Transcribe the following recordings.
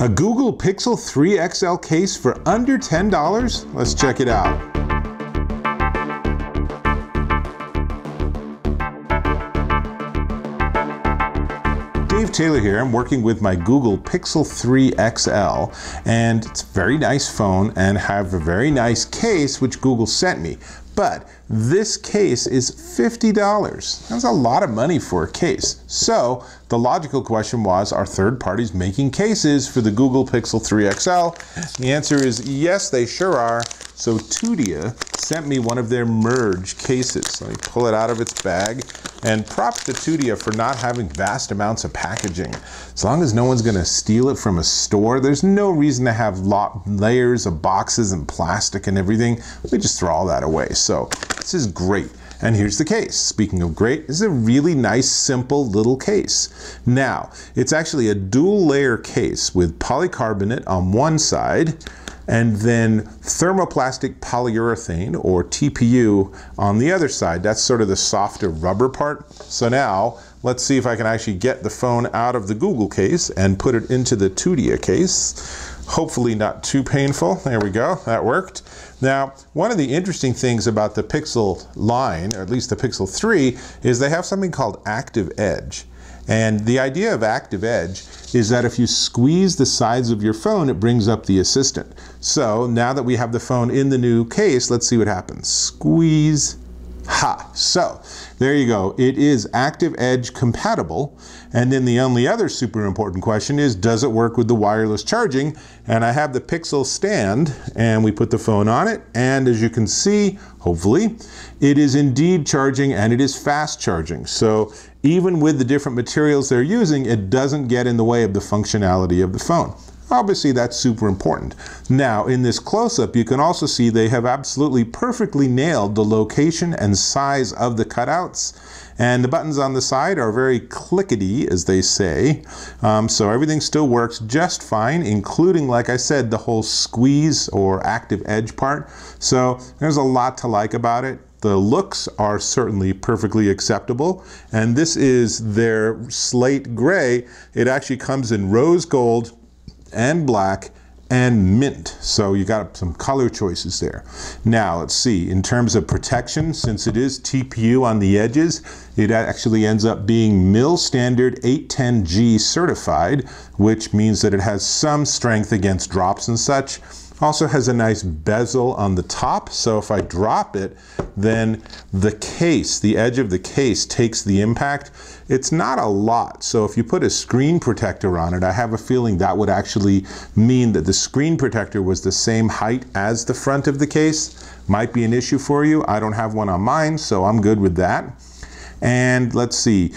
A Google Pixel 3 XL case for under $10? Let's check it out. Dave Taylor here. I'm working with my Google Pixel 3 XL, and it's a very nice phone and have a very nice case which Google sent me. But this case is $50. That's a lot of money for a case. So the logical question was, are third parties making cases for the Google Pixel 3 XL? The answer is yes, they sure are. So Tudia sent me one of their merge cases. Let me pull it out of its bag. And props to Tudia for not having vast amounts of packaging. As long as no one's going to steal it from a store, there's no reason to have layers of boxes and plastic and everything. We just throw all that away. So this is great. And here's the case. Speaking of great, this is a really nice, simple little case. Now, it's actually a dual layer case with polycarbonate on one side and then thermoplastic polyurethane, or TPU, on the other side. That's sort of the softer rubber part. So now, let's see if I can actually get the phone out of the Google case and put it into the Tudia case. Hopefully not too painful. There we go, that worked. Now, one of the interesting things about the Pixel line, or at least the Pixel 3, is they have something called Active Edge. And the idea of Active Edge is that if you squeeze the sides of your phone, it brings up the assistant. So now that we have the phone in the new case, let's see what happens. Squeeze. Ha! So there you go. It is Active Edge compatible. And then the only other super important question is, does it work with the wireless charging? And I have the Pixel stand, and we put the phone on it. And as you can see, hopefully, it is indeed charging, and it is fast charging. So even with the different materials they're using, it doesn't get in the way of the functionality of the phone. Obviously, that's super important. Now, in this close-up, you can also see they have absolutely perfectly nailed the location and size of the cutouts. And the buttons on the side are very clickety, as they say. So everything still works just fine, including, like I said, the whole squeeze or Active Edge part. So there's a lot to like about it. The looks are certainly perfectly acceptable. And this is their slate gray. It actually comes in rose gold and black and mint. So you got some color choices there. Now let's see, in terms of protection, since it is TPU on the edges, it actually ends up being mil standard 810G certified, which means that it has some strength against drops and such. Also has a nice bezel on the top, so if I drop it, then the case, the edge of the case takes the impact. It's not a lot, so if you put a screen protector on it, I have a feeling that would actually mean that the screen protector was the same height as the front of the case. Might be an issue for you. I don't have one on mine, so I'm good with that. And let's see.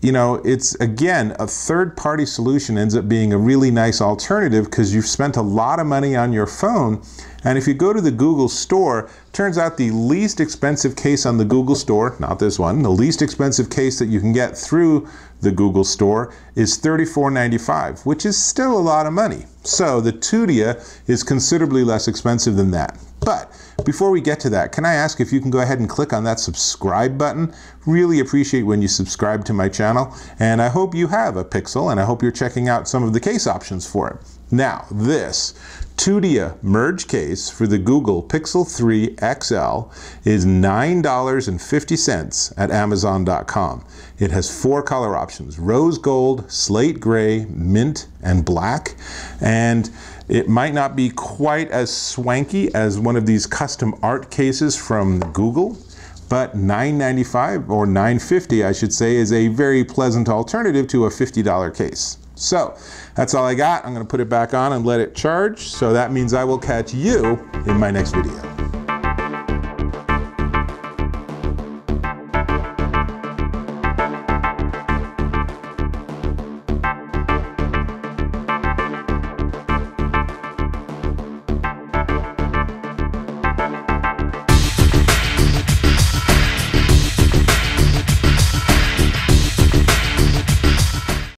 You know, it's, again, a third-party solution ends up being a really nice alternative because you've spent a lot of money on your phone. And if you go to the Google store, turns out the least expensive case on the Google store, not this one, the least expensive case that you can get through the Google store is $34.95, which is still a lot of money. So the Tudia is considerably less expensive than that. But before we get to that, can I ask if you can go ahead and click on that subscribe button? Really appreciate when you subscribe to my channel. And I hope you have a Pixel, and I hope you're checking out some of the case options for it. Now, this Tudia merge case for the Google Pixel 3 XL is $9.50 at Amazon.com. It has 4 color options: rose gold, slate gray, mint, and black. And it might not be quite as swanky as one of these custom art cases from Google, but $9.95 or $9.50, I should say, is a very pleasant alternative to a $50 case. So that's all I got. I'm going to put it back on and let it charge. So that means I will catch you in my next video.